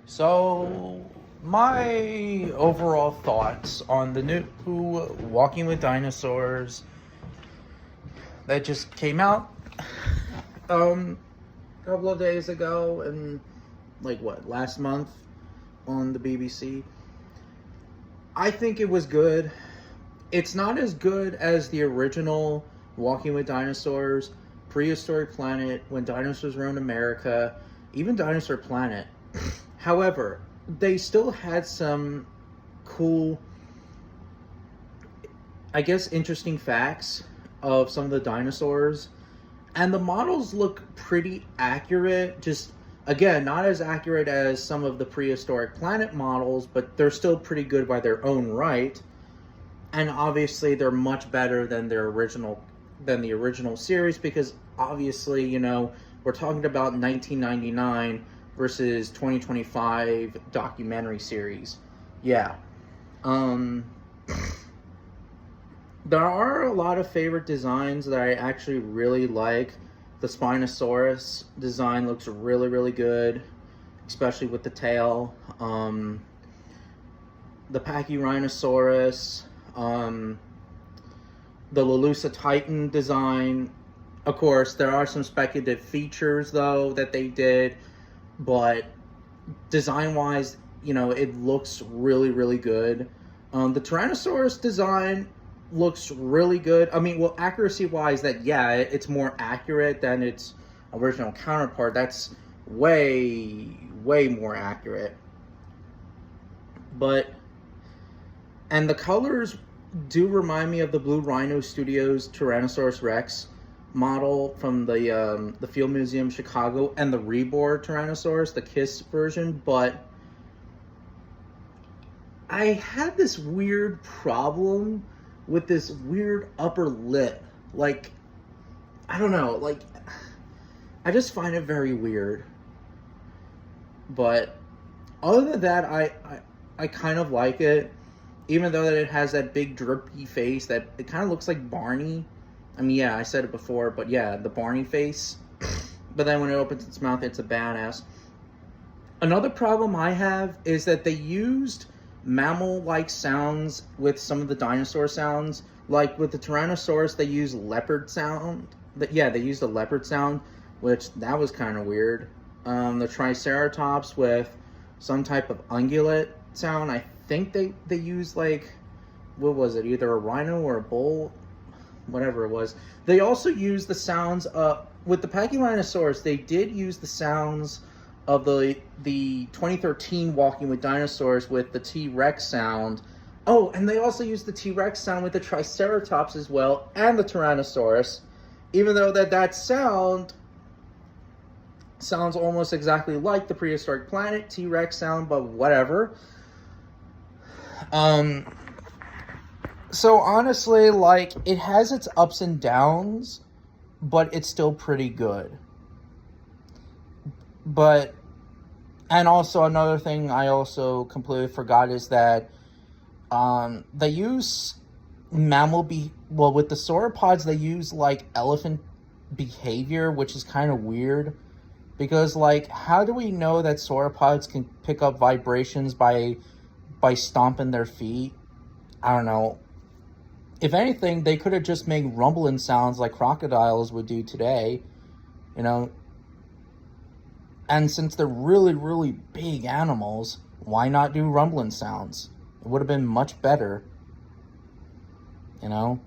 So, my overall thoughts on the new Walking with Dinosaurs that just came out a couple of days ago, and last month on the BBC. I think it was good. It's not as good as the original Walking with Dinosaurs, Prehistoric Planet, When Dinosaurs Roamed America, even Dinosaur Planet. However, they still had some cool, I guess, interesting facts of some of the dinosaurs. And the models look pretty accurate. Just, again, not as accurate as some of the Prehistoric Planet models, but they're still pretty good by their own right. And obviously, they're much better than the original series, because obviously, we're talking about 1999 versus 2025 documentary series. Yeah. There are a lot of favorite designs that I actually really like. The Spinosaurus design looks really, really good, especially with the tail. The Pachyrhinosaurus, the Lalusa Titan design. Of course, there are some speculative features, though, that they did, but design-wise, it looks really, really good. The Tyrannosaurus design looks really good. I mean, well, accuracy-wise, it's more accurate than its original counterpart. That's way, way more accurate. And the colors do remind me of the Blue Rhino Studios Tyrannosaurus Rex model from the Field Museum Chicago, and the Reborn Tyrannosaurus, the KISS version. But I had this weird problem with this weird upper lip. I don't know, I just find it very weird. But other than that, I kind of like it, even though that it has that big drippy face that it kind of looks like Barney. I mean, yeah, I said it before, but yeah, the Barney face. But then when it opens its mouth, it's a badass. Another problem I have is that they used mammal-like sounds with some of the dinosaur sounds. Like with the Tyrannosaurus, they used leopard sound. They used a leopard sound, which that was kind of weird. The Triceratops with some type of ungulate sound. I think they used, what was it? Either a rhino or a bull? Whatever it was. They also used the sounds with the Pachyrhinosaurus. They did use the sounds of the 2013 Walking with Dinosaurs with the T-Rex sound. Oh, and they also used the T-Rex sound with the Triceratops as well, and the Tyrannosaurus. Even though that sound sounds almost exactly like the Prehistoric Planet T-Rex sound, but whatever. So honestly, it has its ups and downs, but it's still pretty good. And also another thing I also completely forgot is that they use with the sauropods, they use elephant behavior, which is kind of weird, because how do we know that sauropods can pick up vibrations by stomping their feet? I don't know. If anything, they could have just made rumbling sounds like crocodiles would do today, And since they're really, really big animals, why not do rumbling sounds? It would have been much better, And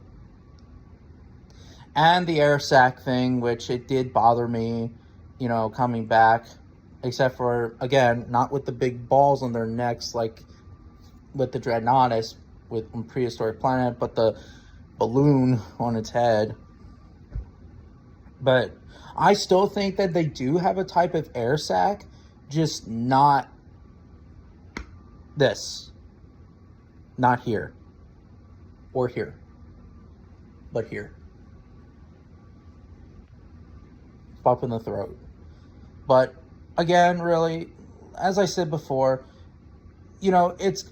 the air sac thing, which it did bother me, coming back. Except for, again, not with the big balls on their necks like with the Dreadnoughtus on Prehistoric Planet, but the balloon on its head. But I still think that they do have a type of air sac, just not this. Not here. Or here. But here. Pop in the throat. But, again, really, as I said before, it's...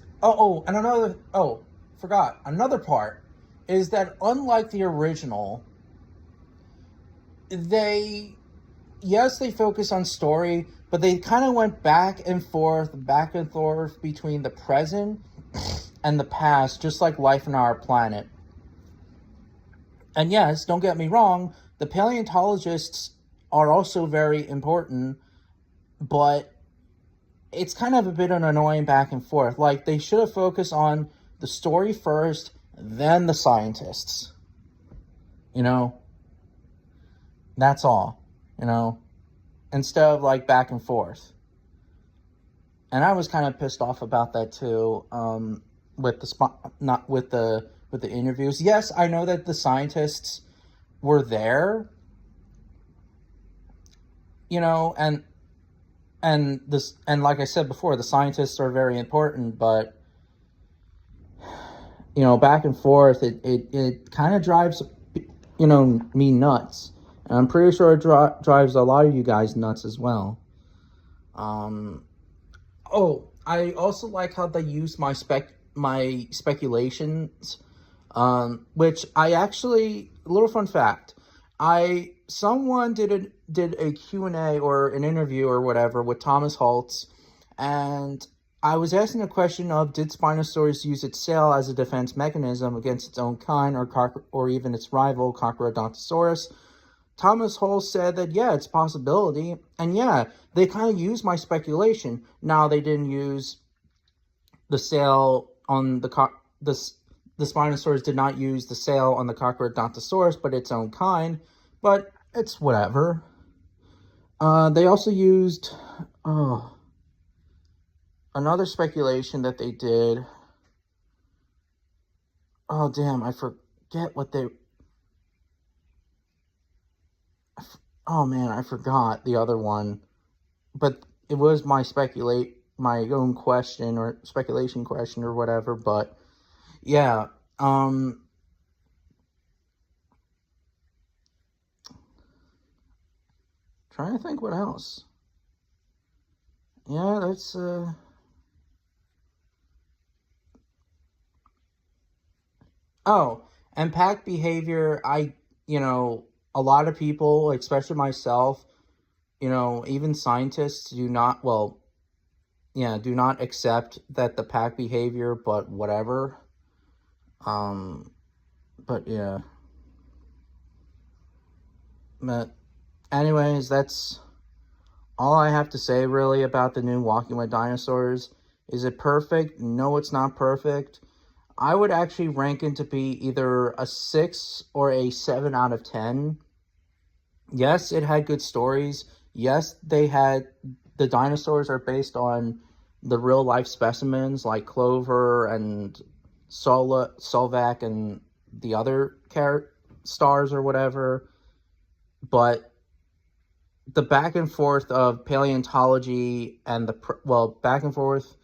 forgot. Another part is that unlike the original, they focus on story, but they kind of went back and forth between the present and the past, just like life on our planet. And yes, don't get me wrong, the paleontologists are also very important, but it's kind of a bit of an annoying back and forth. Like, they should have focused on the story first, then the scientists. You know? That's all. You know? Instead of, like, back and forth. And I was kind of pissed off about that, too, with the interviews. Yes, I know that the scientists were there, you know, and like I said before, the scientists are very important, but you know, back and forth, it kind of drives, you know, me nuts, and I'm pretty sure it drives a lot of you guys nuts as well. Oh, I also like how they use my speculations, which I actually, a little fun fact, someone did a Q&A or an interview or whatever with Thomas Holtz, and I was asking a question of, did Spinosaurus use its sail as a defense mechanism against its own kind or even its rival, Carcharodontosaurus? Thomas Holtz said that, yeah, it's a possibility, and yeah, they kind of used my speculation. Now, they didn't use the sail on the Spinosaurus did not use the sail on the Carcharodontosaurus, but its own kind, but it's whatever. They also used, another speculation that they did. Oh, damn, I forget what they... Oh, man, I forgot the other one. But it was my own question or speculation question or whatever, but yeah, trying to think what else. Yeah, that's oh, and pack behavior, a lot of people, especially myself, even scientists do not, do not accept that the pack behavior, but whatever. But yeah. But anyways, that's all I have to say really about the new Walking with Dinosaurs. Is it perfect? No, it's not perfect. I would actually rank it to be either a 6 or a 7 out of 10. Yes, it had good stories. Yes, the dinosaurs are based on the real life specimens like Clover and Solvac and the other stars or whatever. But the back and forth of paleontology and back and forth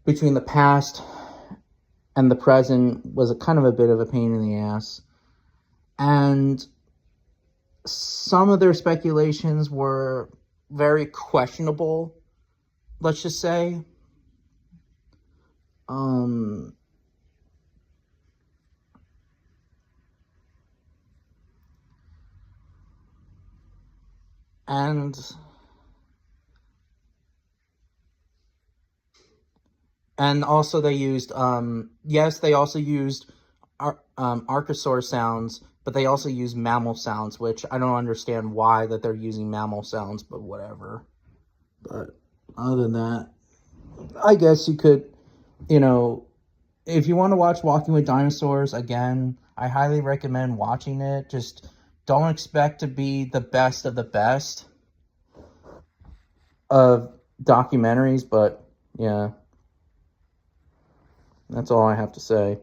between the past and the present was a kind of a bit of a pain in the ass. And some of their speculations were very questionable, let's just say. And also they used, yes, they also used archosaur sounds, but they also use mammal sounds, which I don't understand why that they're using mammal sounds, but whatever. But other than that, I guess you could, if you want to watch Walking with Dinosaurs, again, I highly recommend watching it. Just don't expect to be the best of the best of documentaries, but yeah, that's all I have to say.